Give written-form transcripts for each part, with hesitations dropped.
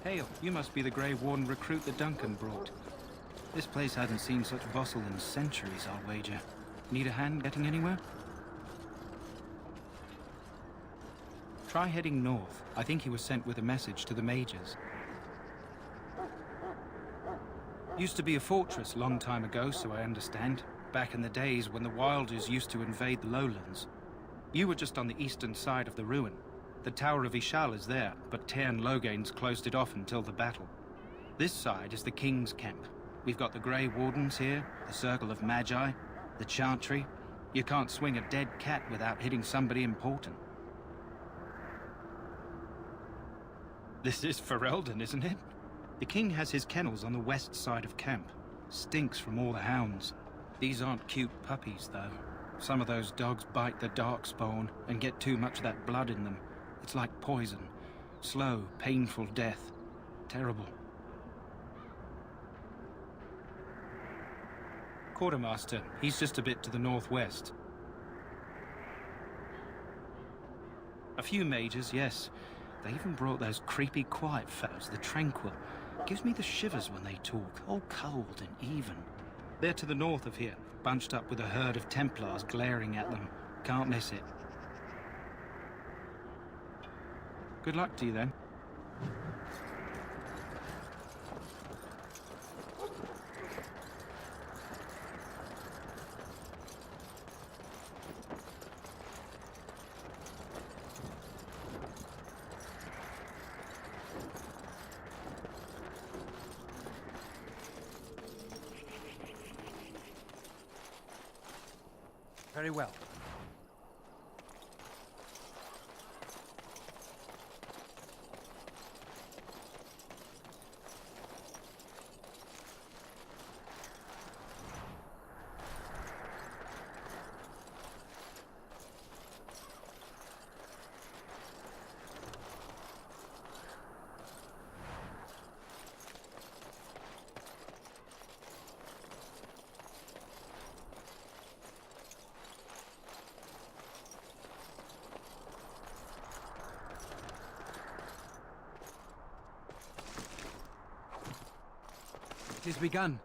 Hail, you must be the Grey Warden recruit that Duncan brought. This place hasn't seen such bustle in centuries, I'll wager. Need a hand getting anywhere? Try heading north. I think he was sent with a message to the mages. Used to be a fortress long time ago, so I understand. Back in the days when the Wilders used to invade the lowlands. You were just on the eastern side of the ruin. The Tower of Ishal is there, but Tairn Logain's closed it off until the battle. This side is the King's camp. We've got the Grey Wardens here, the Circle of Magi, the Chantry. You can't swing a dead cat without hitting somebody important. This is Ferelden, isn't it? The King has his kennels on the west side of camp. Stinks from all the hounds. These aren't cute puppies, though. Some of those dogs bite the Darkspawn and get too much of that blood in them. It's like poison. Slow, painful death. Terrible. Quartermaster, he's just a bit to the northwest. A few mages, yes. They even brought those creepy quiet fellows, the Tranquil. Gives me the shivers when they talk, all cold and even. They're to the north of here, bunched up with a herd of Templars glaring at them. Can't miss it. Good luck to you, then. Very well. It has begun.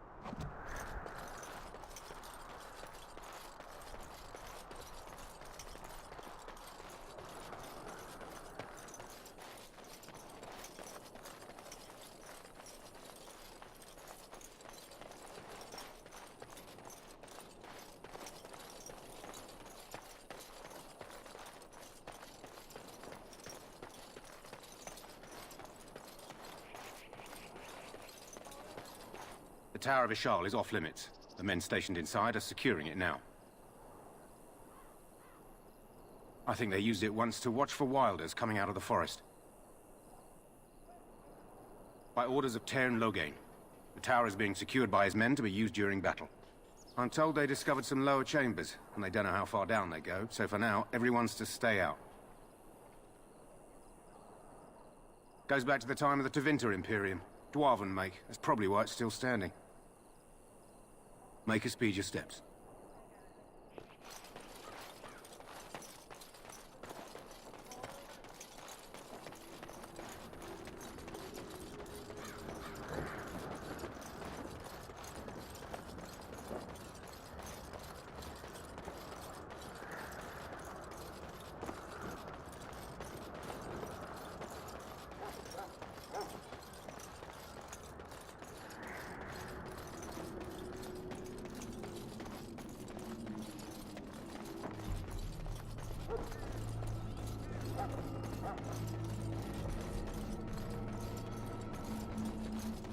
The Tower of Ishal is off limits. The men stationed inside are securing it now. I think they used it once to watch for wilders coming out of the forest. By orders of Tairn Logain, the tower is being secured by his men to be used during battle. I'm told they discovered some lower chambers, and they don't know how far down they go, so for now, everyone's to stay out. Goes back to the time of the Tevinter Imperium. Dwarven make. That's probably why it's still standing. Make us speed your steps.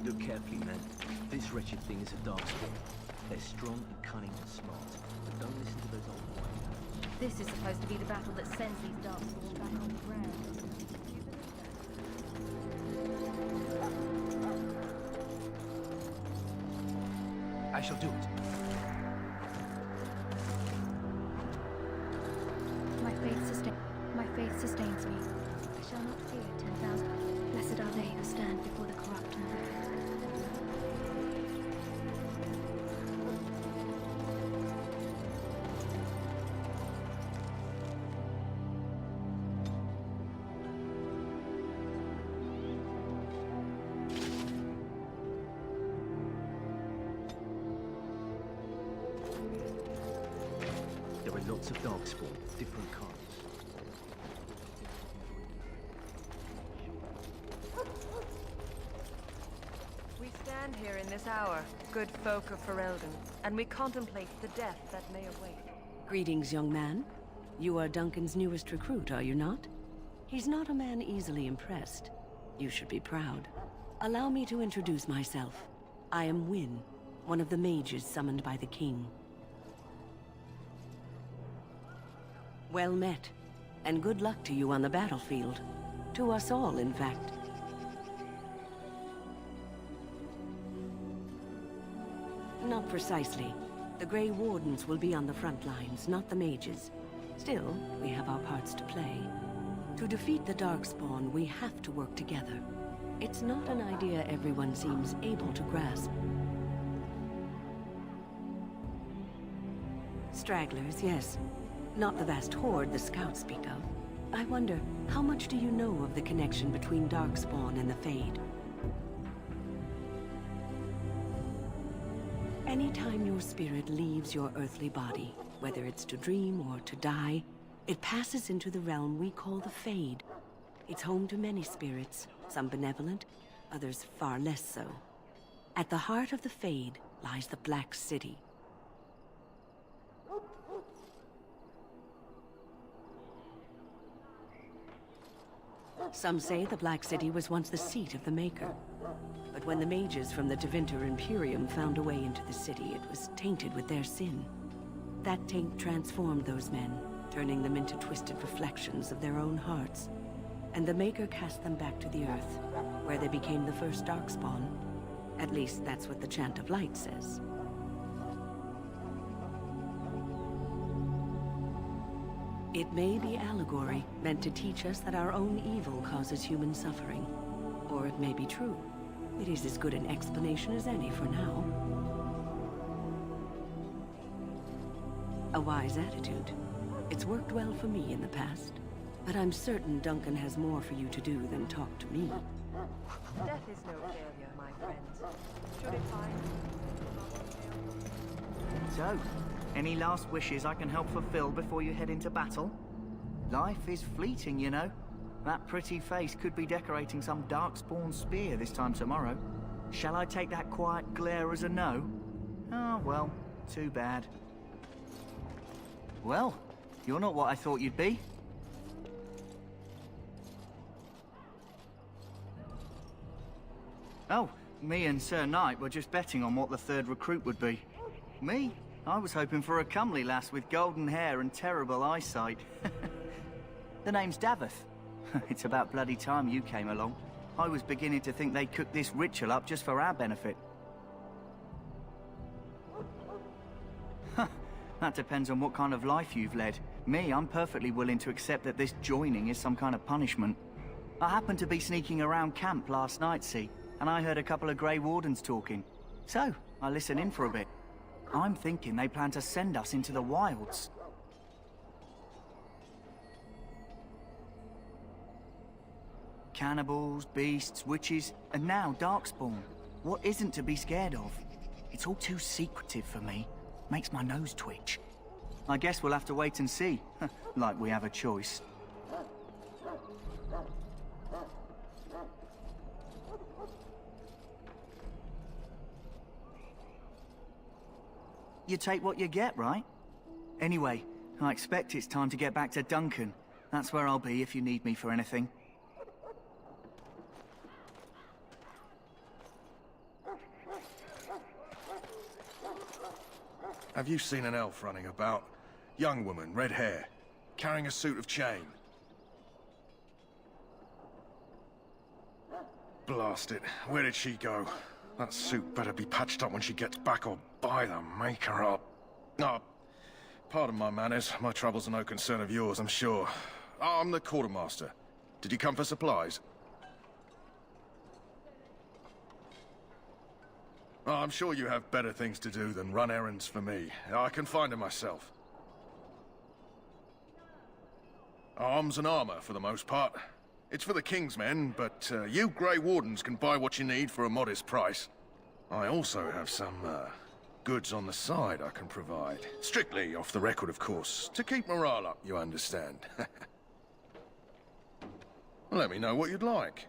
Look carefully, man. This wretched thing is a Darkspawn. They're strong and cunning and smart, but don't listen to those old boys. This is supposed to be the battle that sends these Darkspawn back on the ground. I shall do it. My faith sustains me. I shall not fear 10,000. Blessed are they who stand before the corrupt and wicked. lots of Darkspawn, different kinds. We stand here in this hour, good folk of Ferelden, and we contemplate the death that may await. Greetings, young man. You are Duncan's newest recruit, are you not? He's not a man easily impressed. You should be proud. Allow me to introduce myself. I am Wynne, one of the mages summoned by the king. Well met, and good luck to you on the battlefield. To us all, in fact. Not precisely. The Grey Wardens will be on the front lines, not the mages. Still, we have our parts to play. To defeat the Darkspawn, we have to work together. It's not an idea everyone seems able to grasp. Stragglers, yes. Not the vast horde the scouts speak of. I wonder, how much do you know of the connection between Darkspawn and the Fade? Anytime your spirit leaves your earthly body, whether it's to dream or to die, it passes into the realm we call the Fade. It's home to many spirits, some benevolent, others far less so. At the heart of the Fade lies the Black City. Some say the Black City was once the seat of the Maker. But when the mages from the Tevinter Imperium found a way into the city, it was tainted with their sin. That taint transformed those men, turning them into twisted reflections of their own hearts. And the Maker cast them back to the Earth, where they became the first Darkspawn. At least that's what the Chant of Light says. It may be allegory, meant to teach us that our own evil causes human suffering. Or it may be true. It is as good an explanation as any for now. A wise attitude. It's worked well for me in the past. But I'm certain Duncan has more for you to do than talk to me. Death is no failure, my friends. Should it find... So, any last wishes I can help fulfill before you head into battle? Life is fleeting, you know. That pretty face could be decorating some Darkspawn spear this time tomorrow. Shall I take that quiet glare as a no? Oh, well, too bad. Well, you're not what I thought you'd be. Oh, me and Sir Knight were just betting on what the third recruit would be. Me? I was hoping for a comely lass with golden hair and terrible eyesight. The name's Daveth. It's about bloody time you came along. I was beginning to think they'd cooked this ritual up just for our benefit. That depends on what kind of life you've led. Me, I'm perfectly willing to accept that this joining is some kind of punishment. I happened to be sneaking around camp last night, see, and I heard a couple of Grey Wardens talking. So, I listened in for a bit. I'm thinking they plan to send us into the wilds. Cannibals, beasts, witches, and now Darkspawn. What isn't to be scared of? It's all too secretive for me. Makes my nose twitch. I guess we'll have to wait and see. Like we have a choice. You take what you get, right? Anyway, I expect it's time to get back to Duncan. That's where I'll be if you need me for anything. Have you seen an elf running about? Young woman, red hair, carrying a suit of chain. Blast it. Where did she go? That suit better be patched up when she gets back, or by the Maker up. Oh, pardon my manners. My troubles are no concern of yours, I'm sure. Oh, I'm the quartermaster. Did you come for supplies? Oh, I'm sure you have better things to do than run errands for me. I can find them myself. Arms and armor, for the most part. It's for the King's men, but you Grey Wardens can buy what you need for a modest price. I also have some, Goods on the side I can provide. Strictly off the record, of course. To keep morale up, you understand. Let me know what you'd like.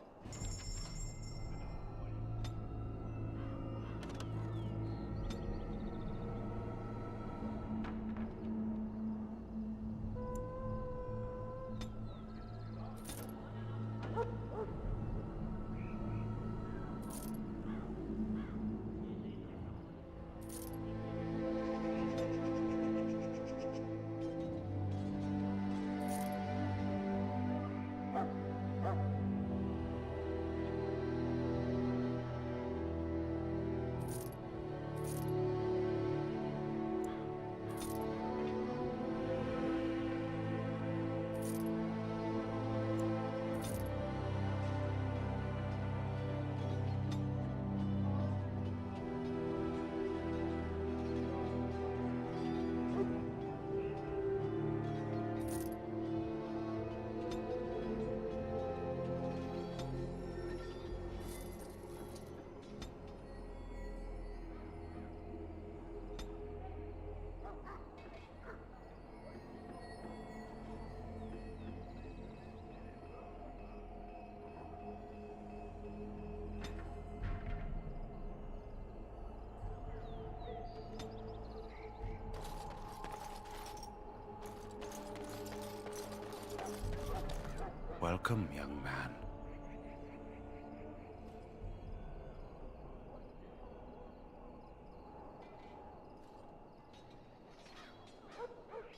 Welcome, young man.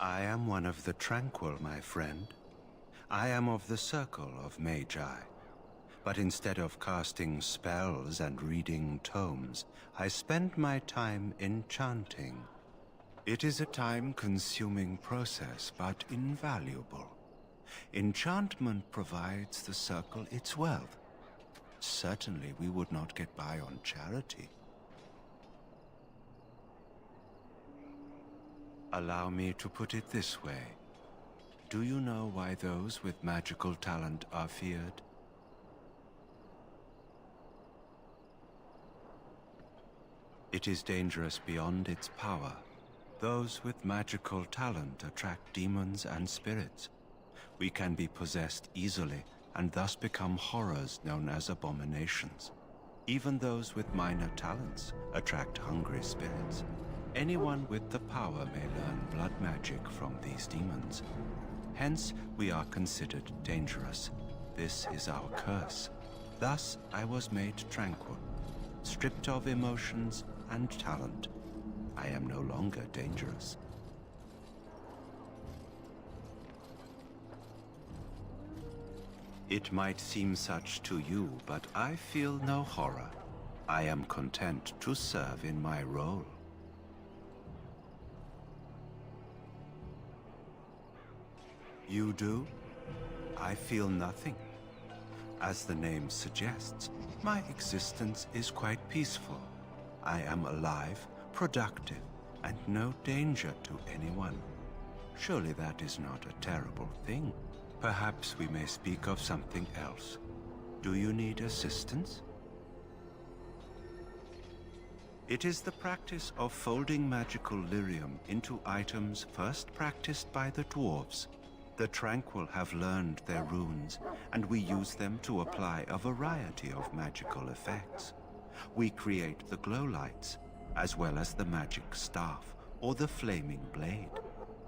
I am one of the Tranquil, my friend. I am of the Circle of Magi. But instead of casting spells and reading tomes, I spend my time enchanting. It is a time-consuming process, but invaluable. Enchantment provides the Circle its wealth. Certainly we would not get by on charity. Allow me to put it this way. Do you know why those with magical talent are feared? It is dangerous beyond its power. Those with magical talent attract demons and spirits. We can be possessed easily, and thus become horrors known as abominations. Even those with minor talents attract hungry spirits. Anyone with the power may learn blood magic from these demons. Hence, we are considered dangerous. This is our curse. Thus, I was made tranquil, stripped of emotions and talent. I am no longer dangerous. It might seem such to you, but I feel no horror. I am content to serve in my role. You do? I feel nothing. As the name suggests, my existence is quite peaceful. I am alive, productive, and no danger to anyone. Surely that is not a terrible thing. Perhaps we may speak of something else. Do you need assistance? It is the practice of folding magical lyrium into items first practiced by the dwarves. The Tranquil have learned their runes, and we use them to apply a variety of magical effects. We create the glow lights, as well as the magic staff or the flaming blade.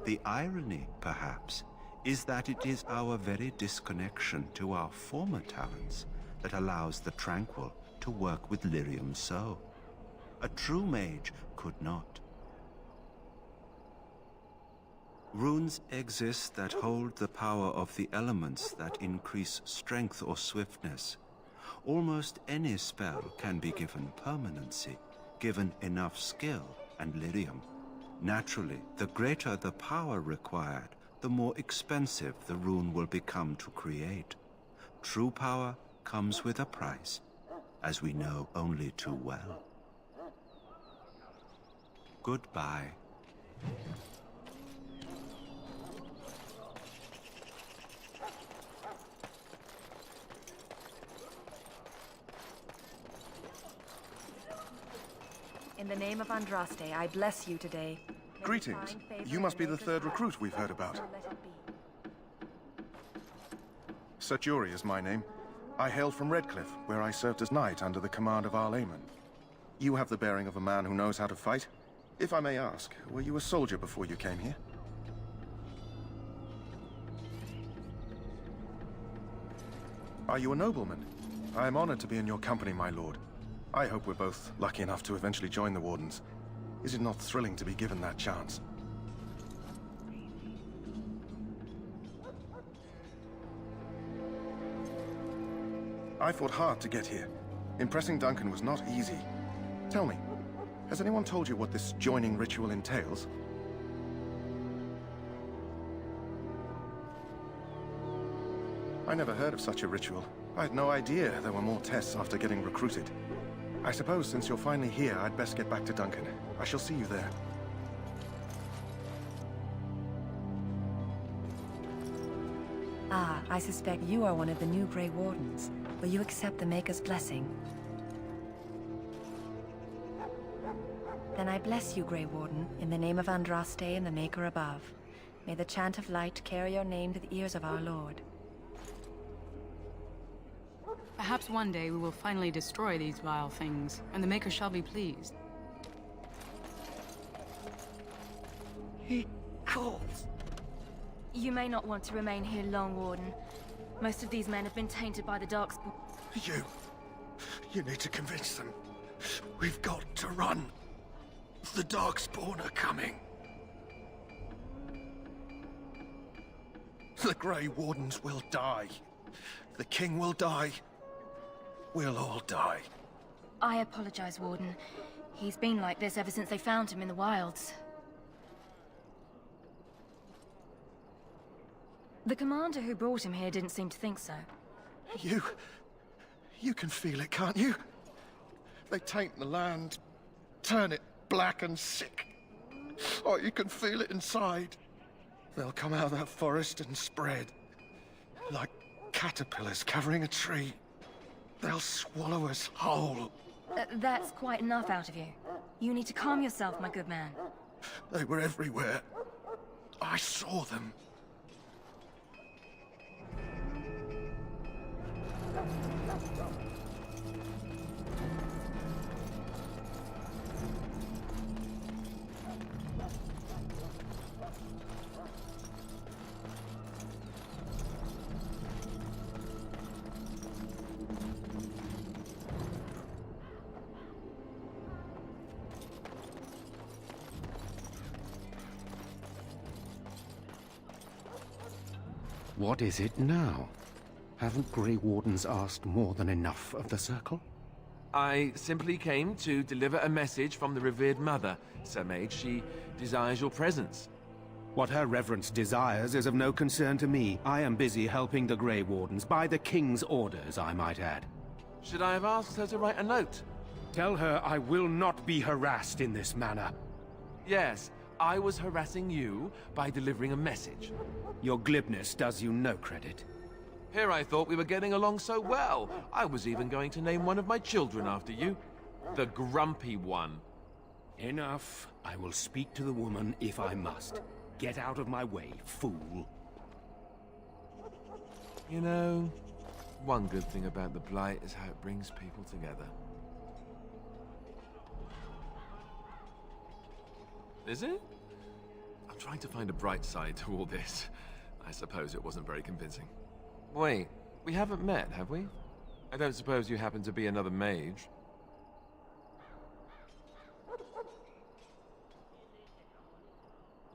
The irony, perhaps, is that it is our very disconnection to our former talents that allows the Tranquil to work with lyrium so. A true mage could not. Runes exist that hold the power of the elements that increase strength or swiftness. Almost any spell can be given permanency, given enough skill and lyrium. Naturally, the greater the power required, the more expensive the rune will become to create. True power comes with a price, as we know only too well. Goodbye. in the name of Andraste, I bless you today. May you Greetings. find favor You in must be the Maker's third path. recruit we've heard about. So let it be. Ser Jori is my name. I hail from Redcliffe, where I served as knight under the command of our layman. You have the bearing of a man who knows how to fight. If I may ask, were you a soldier before you came here? Are you a nobleman? I am honored to be in your company, my lord. I hope we're both lucky enough to eventually join the Wardens. Is it not thrilling to be given that chance? I fought hard to get here. Impressing Duncan was not easy. Tell me, has anyone told you what this joining ritual entails? I never heard of such a ritual. I had no idea there were more tests after getting recruited. I suppose since you're finally here, I'd best get back to Duncan. I shall see you there. Ah, I suspect you are one of the new Grey Wardens. Will you accept the Maker's blessing? Then I bless you, Grey Warden, in the name of Andraste and the Maker above. May the chant of light carry your name to the ears of our Lord. Perhaps one day we will finally destroy these vile things, and the Maker shall be pleased. He calls. You may not want to remain here long, Warden. Most of these men have been tainted by the Darkspawn. You need to convince them. We've got to run. The Darkspawn are coming. The Grey Wardens will die. The King will die. We'll all die. I apologize, Warden. He's been like this ever since they found him in the wilds. The commander who brought him here didn't seem to think so. You can feel it, can't you? They taint the land, turn it black and sick. Oh, you can feel it inside. They'll come out of that forest and spread. Like caterpillars covering a tree. They'll swallow us whole. That's quite enough out of you. You need to calm yourself, my good man. They were everywhere. I saw them. What is it now? Haven't Grey Wardens asked more than enough of the Circle? I simply came to deliver a message from the revered mother, Sir Mage. She desires your presence. What her reverence desires is of no concern to me. I am busy helping the Grey Wardens, by the King's orders, I might add. Should I have asked her to write a note? Tell her I will not be harassed in this manner. Yes, I was harassing you by delivering a message. Your glibness does you no credit. Here I thought we were getting along so well. I was even going to name one of my children after you. The Grumpy One. Enough. I will speak to the woman if I must. Get out of my way, fool. You know, one good thing about the Blight is how it brings people together. Is it? I'm trying to find a bright side to all this. I suppose it wasn't very convincing. Wait, we haven't met, have we? I don't suppose you happen to be another mage?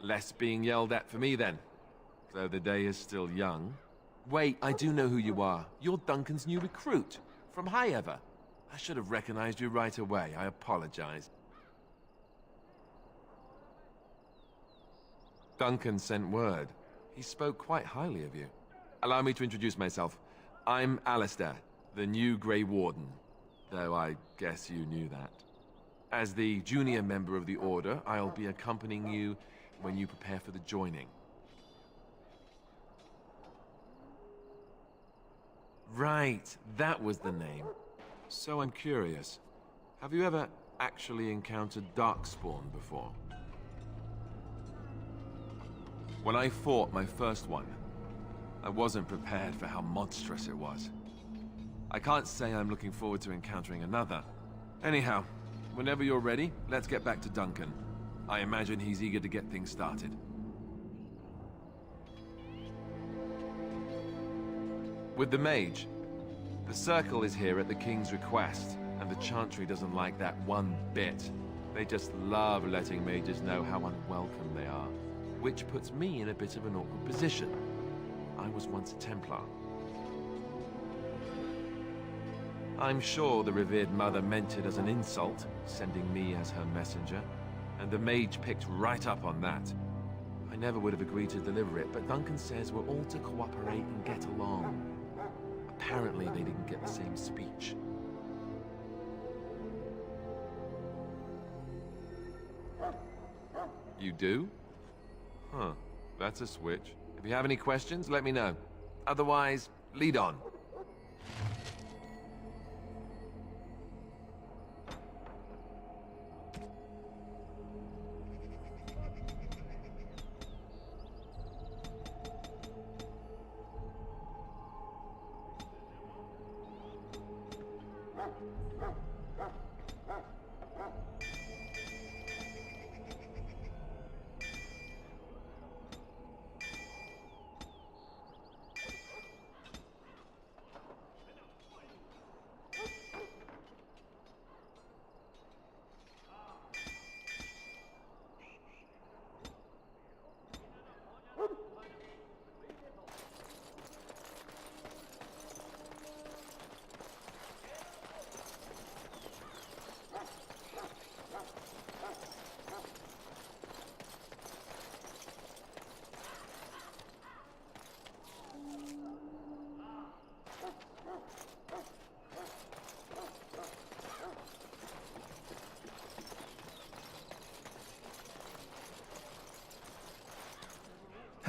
Less being yelled at for me, then. Though the day is still young. Wait, I do know who you are. You're Duncan's new recruit. From Highever. I should have recognized you right away. I apologize. Duncan sent word. He spoke quite highly of you. Allow me to introduce myself. I'm Alistair, the new Grey Warden. Though I guess you knew that. As the junior member of the Order, I'll be accompanying you when you prepare for the joining. Right, that was the name. So I'm curious. Have you ever actually encountered Darkspawn before? When I fought my first one, I wasn't prepared for how monstrous it was. I can't say I'm looking forward to encountering another. Anyhow, whenever you're ready, let's get back to Duncan. I imagine he's eager to get things started. With the mage, the circle is here at the king's request, and the chantry doesn't like that one bit. They just love letting mages know how unwelcome they are, which puts me in a bit of an awkward position. I was once a Templar. I'm sure the revered mother meant it as an insult, sending me as her messenger, and the mage picked right up on that. I never would have agreed to deliver it, but Duncan says we're all to cooperate and get along. Apparently they didn't get the same speech. You do? Huh, that's a switch. If you have any questions, let me know. Otherwise, lead on.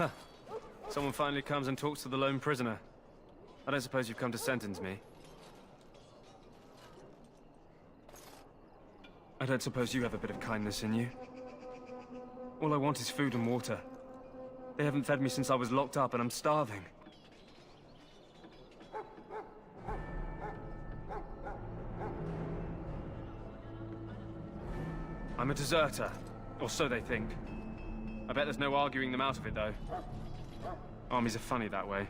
Huh. Someone finally comes and talks to the lone prisoner. I don't suppose you've come to sentence me. I don't suppose you have a bit of kindness in you. All I want is food and water. They haven't fed me since I was locked up and I'm starving. I'm a deserter, or so they think. I bet there's no arguing them out of it, though. Armies are funny that way.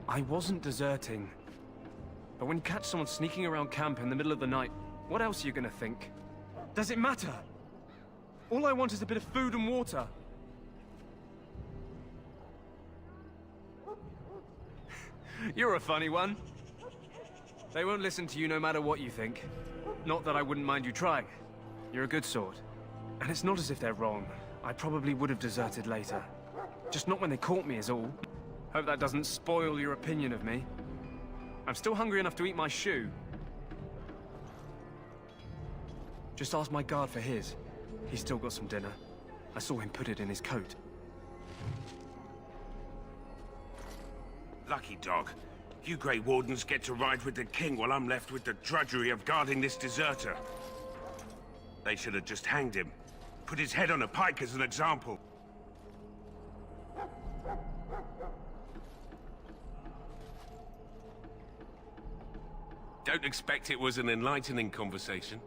I wasn't deserting. But when you catch someone sneaking around camp in the middle of the night, what else are you gonna think? Does it matter? All I want is a bit of food and water. You're a funny one. They won't listen to you no matter what you think. Not that I wouldn't mind you trying. You're a good sort. And it's not as if they're wrong. I probably would have deserted later. Just not when they caught me is all. Hope that doesn't spoil your opinion of me. I'm still hungry enough to eat my shoe. Just ask my guard for his. He's still got some dinner. I saw him put it in his coat. Lucky dog. You Grey Wardens get to ride with the king while I'm left with the drudgery of guarding this deserter. They should have just hanged him. Put his head on a pike as an example. Don't expect it was an enlightening conversation.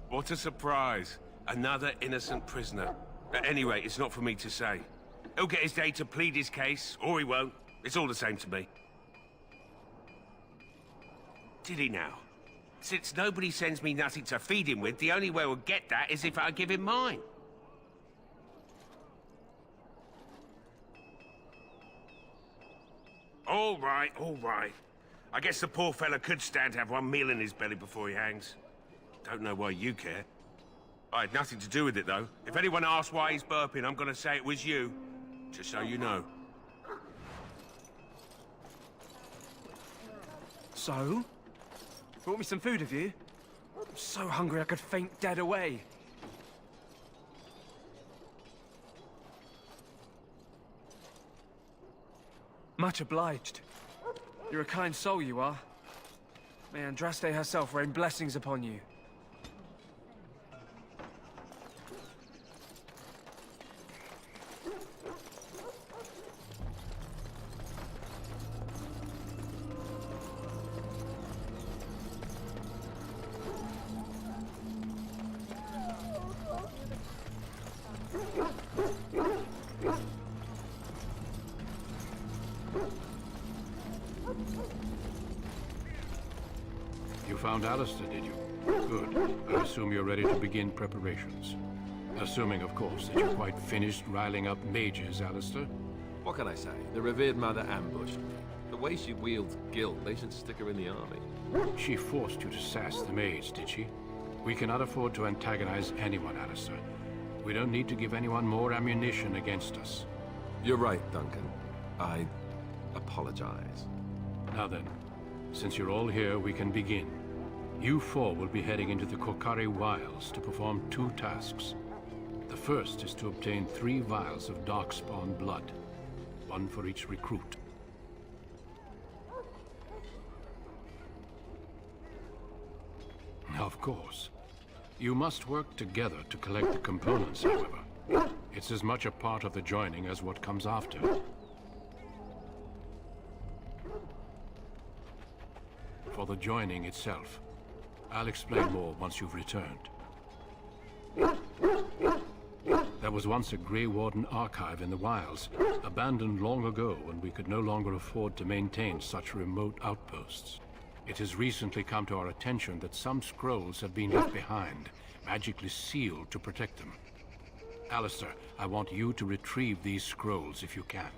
What a surprise. Another innocent prisoner. Anyway, it's not for me to say. He'll get his day to plead his case, or he won't. It's all the same to me. Did he now? Since nobody sends me nothing to feed him with, the only way we'll get that is if I give him mine. All right, all right. I guess the poor fella could stand to have one meal in his belly before he hangs. Don't know why you care. I had nothing to do with it, though. If anyone asks why he's burping, I'm gonna say it was you. Just so you know. So? Brought me some food, have you? I'm so hungry I could faint dead away. Much obliged. You're a kind soul, you are. May Andraste herself rain blessings upon you. You found Alistair, did you? Good. I assume you're ready to begin preparations. Assuming, of course, that you're quite finished riling up mages, Alistair. What can I say? The revered mother ambushed me. The way she wields guilt, they should stick her in the army. She forced you to sass the mage, did she? We cannot afford to antagonize anyone, Alistair. We don't need to give anyone more ammunition against us. You're right, Duncan. I apologize. Now then, since you're all here, we can begin. You four will be heading into the Korcari Wilds to perform 2 tasks. The first is to obtain 3 vials of Darkspawn blood, 1 for each recruit. Of course. You must work together to collect the components, however. It's as much a part of the joining as what comes after. For the joining itself, I'll explain more once you've returned. There was once a Grey Warden archive in the wilds, abandoned long ago when we could no longer afford to maintain such remote outposts. It has recently come to our attention that some scrolls have been left behind, magically sealed to protect them. Alistair, I want you to retrieve these scrolls if you can.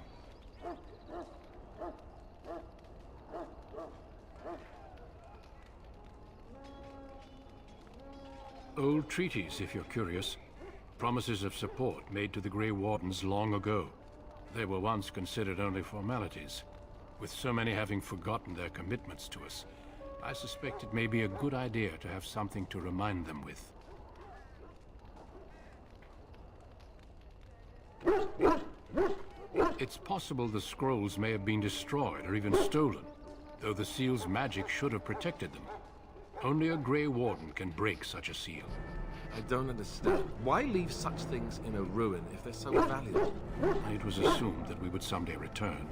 Old treaties, if you're curious. Promises of support made to the Grey Wardens long ago. They were once considered only formalities. With so many having forgotten their commitments to us, I suspect it may be a good idea to have something to remind them with. It's possible the scrolls may have been destroyed or even stolen, though the seal's magic should have protected them. Only a Grey Warden can break such a seal. I don't understand. Why leave such things in a ruin if they're so valuable? It was assumed that we would someday return.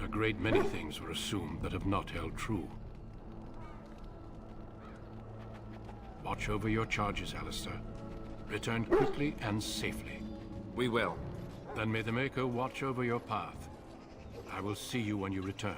A great many things were assumed that have not held true. Watch over your charges, Alistair. Return quickly and safely. We will. Then may the Maker watch over your path. I will see you when you return.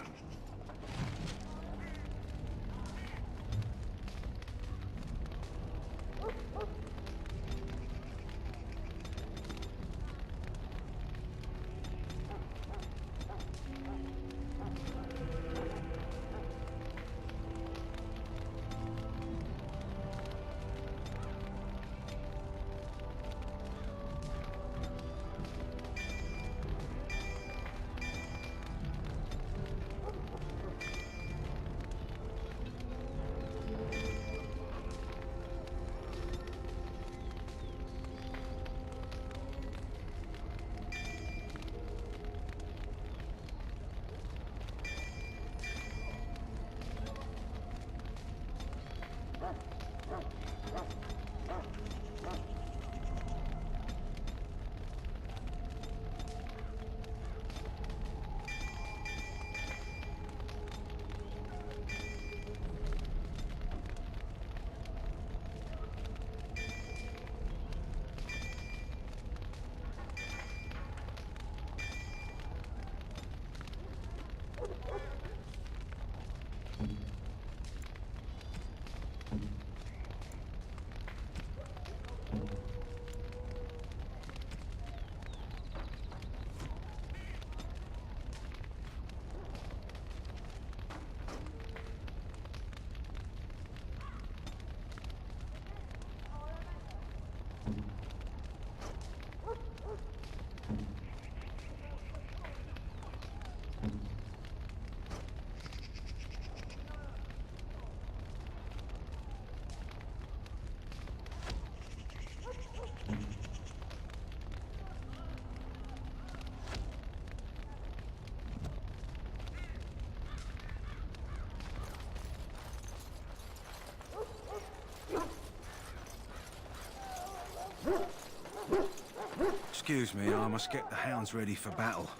Excuse me, I must get the hounds ready for battle.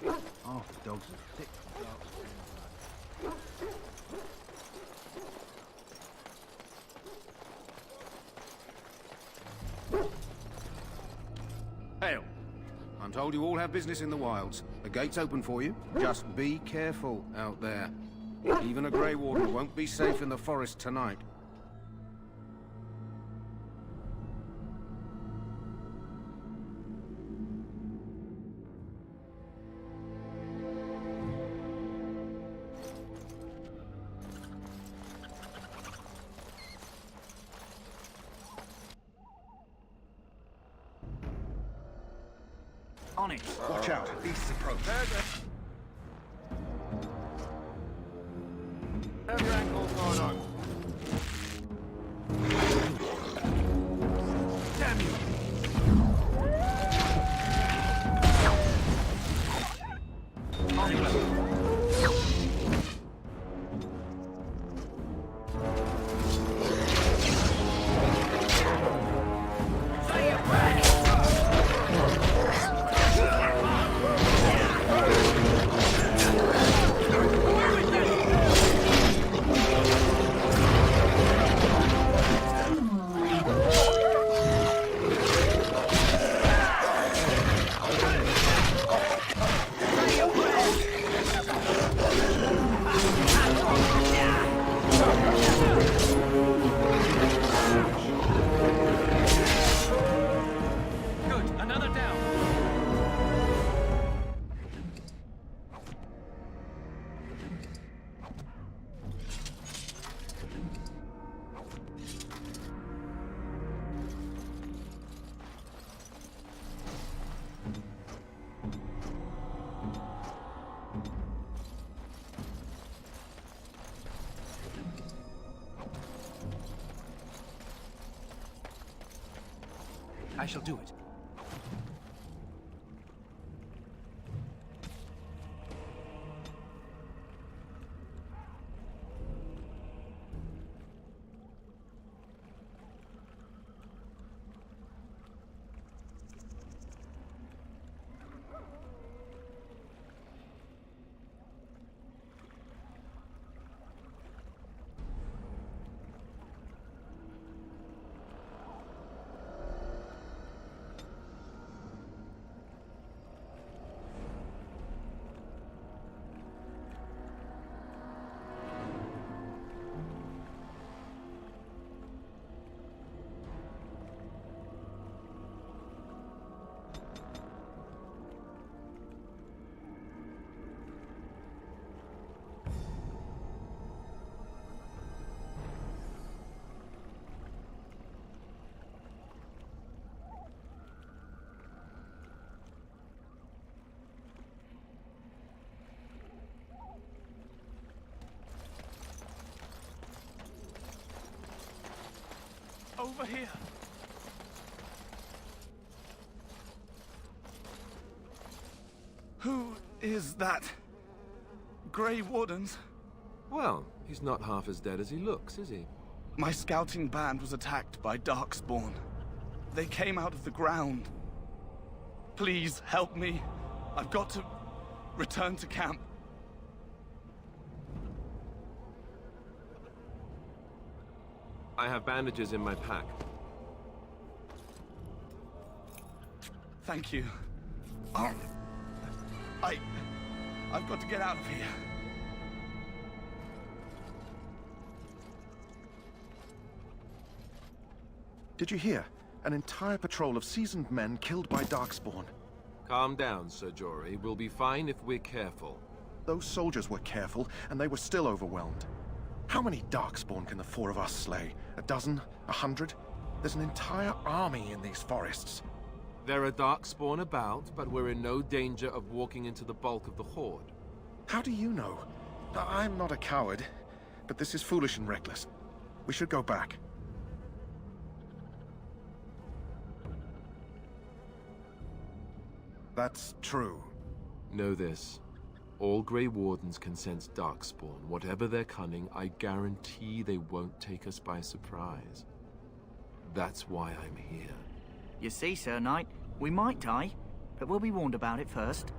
Half the dogs are thick with Darkspawn. Hail. I'm told you all have business in the wilds. The gate's open for you. Just be careful out there. Even a Grey Warden won't be safe in the forest tonight. On it. Watch out. Beasts approach. Have your ankles going on. Damn you! On it. I shall do it. Over here. Who is that? Grey Wardens? Well, he's not half as dead as he looks, is he? My scouting band was attacked by Darkspawn. They came out of the ground. Please help me. I've got to return to camp. I have bandages in my pack. Thank you. I've got to get out of here. Did you hear? An entire patrol of seasoned men killed by Darkspawn. Calm down, Ser Jori. We'll be fine if we're careful. Those soldiers were careful, and they were still overwhelmed. How many Darkspawn can the four of us slay? A dozen? 100? There's an entire army in these forests. There are Darkspawn about, but we're in no danger of walking into the bulk of the Horde. How do you know? I'm not a coward, but this is foolish and reckless. We should go back. That's true. Know this. All Grey Wardens can sense Darkspawn. Whatever their cunning, I guarantee they won't take us by surprise. That's why I'm here. You see, Sir Knight, we might die, but we'll be warned about it first.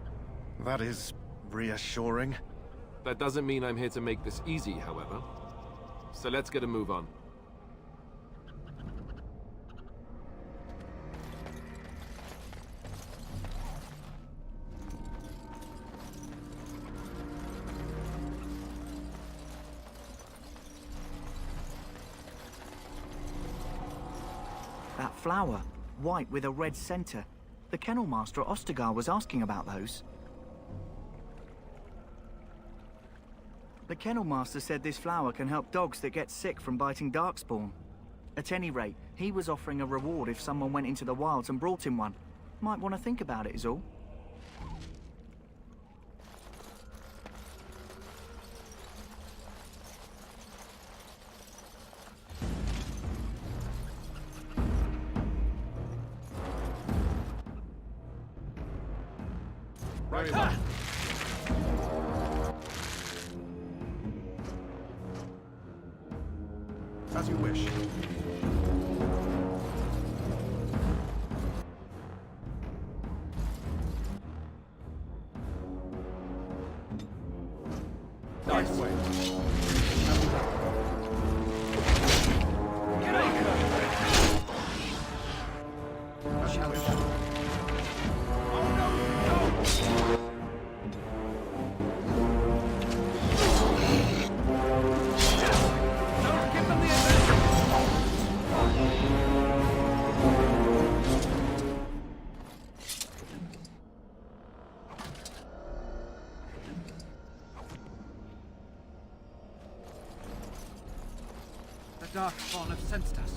That is reassuring. That doesn't mean I'm here to make this easy, however. So let's get a move on. That flower, white with a red center. The kennel master at Ostagar was asking about those. The kennel master said this flower can help dogs that get sick from biting Darkspawn. At any rate, he was offering a reward if someone went into the wilds and brought him one. Might want to think about it is all. Right. Ha! As you wish. Nice way. Get out! As you wish. The Darkspawn have sensed us.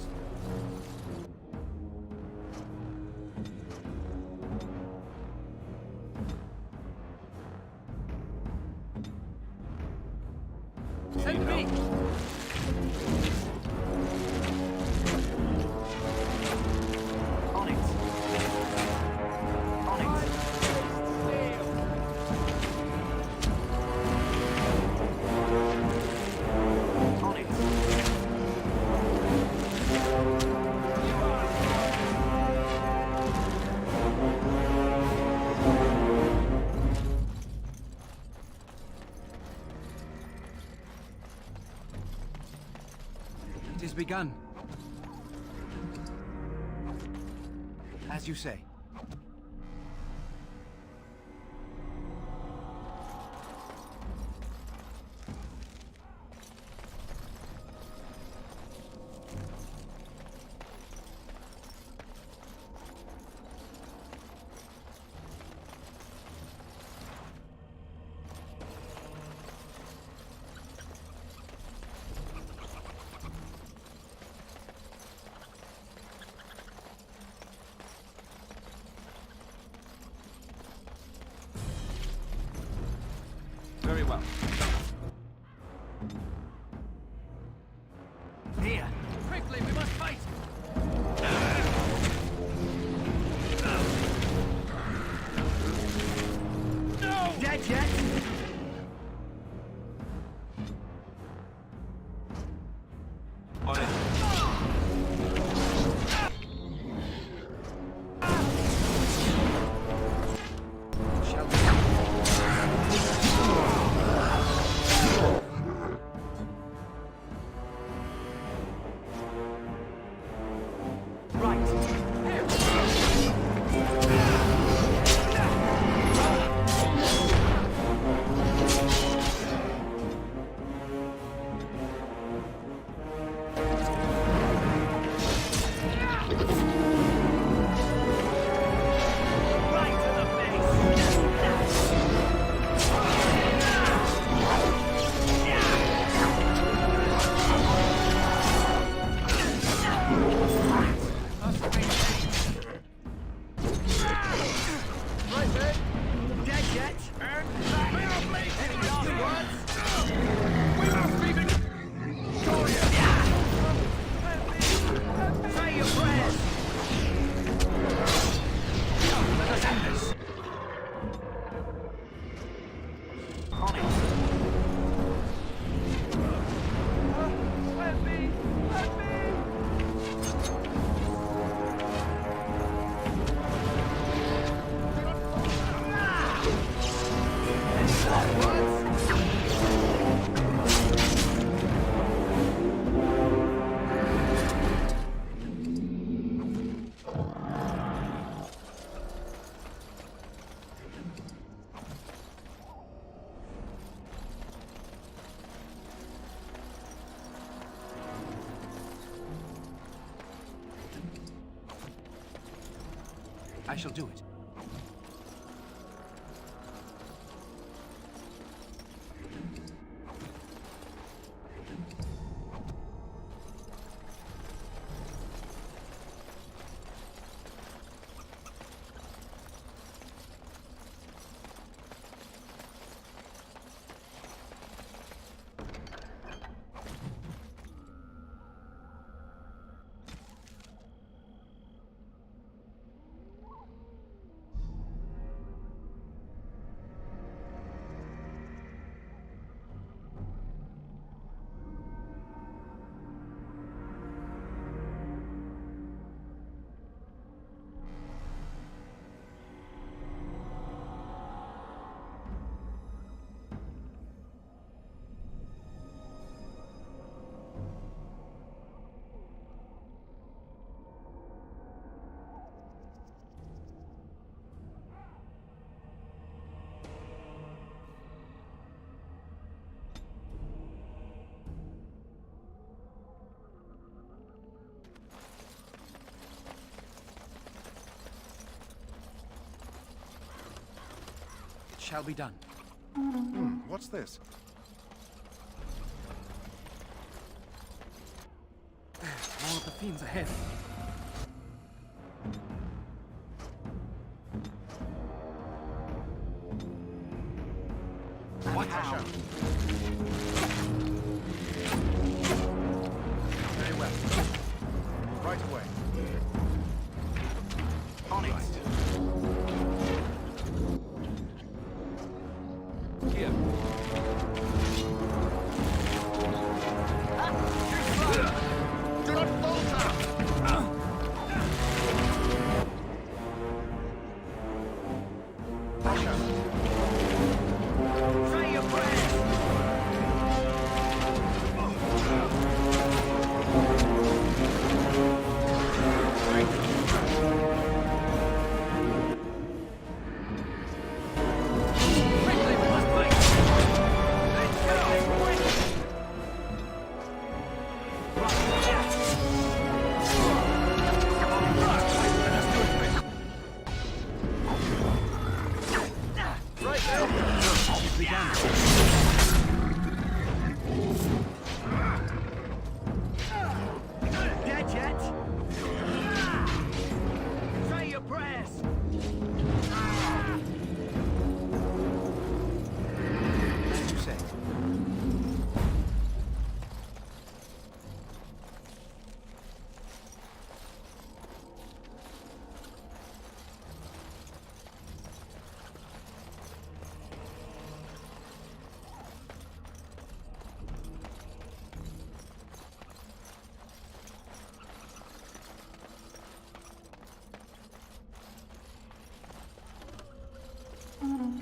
Send me! On it. On it. On it. It is begun. As you say. I shall do it. Shall be done. What's this? More of the fiends ahead. Watch out. Very well. Right away. On it. Here. Do not falter! Say your prayers!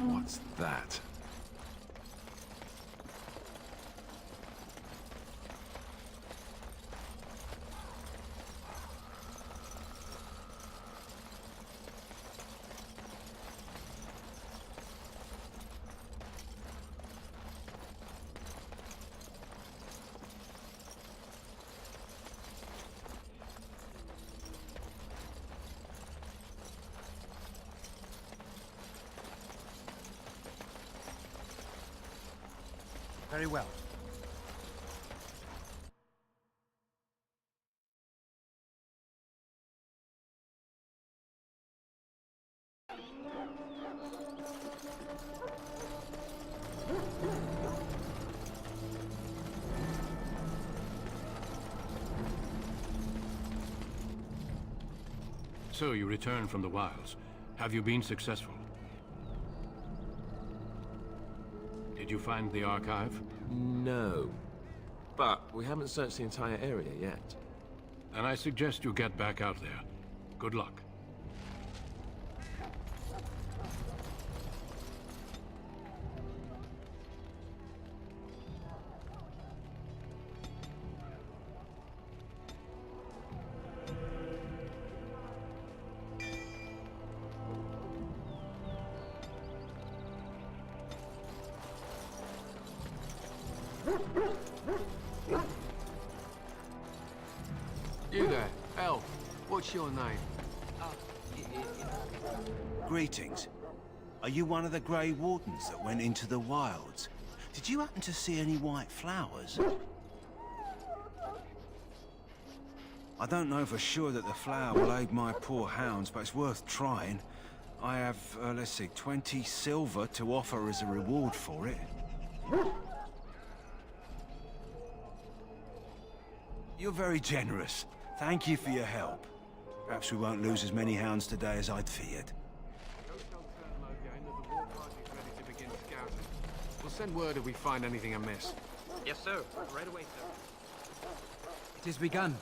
What's that? Very well. So you returned from the wilds. Have you been successful? Did you find the archive? No. But we haven't searched the entire area yet. Then I suggest you get back out there. Good luck. You there, elf. What's your name? Greetings. Are you one of the Grey Wardens that went into the wilds? Did you happen to see any white flowers? I don't know for sure that the flower will aid my poor hounds, but it's worth trying. I have, let's see, 20 silver to offer as a reward for it. You're very generous. Thank you for your help. Perhaps we won't lose as many hounds today as I'd feared. We'll send word if we find anything amiss. Yes, sir. Right away, sir. It has begun.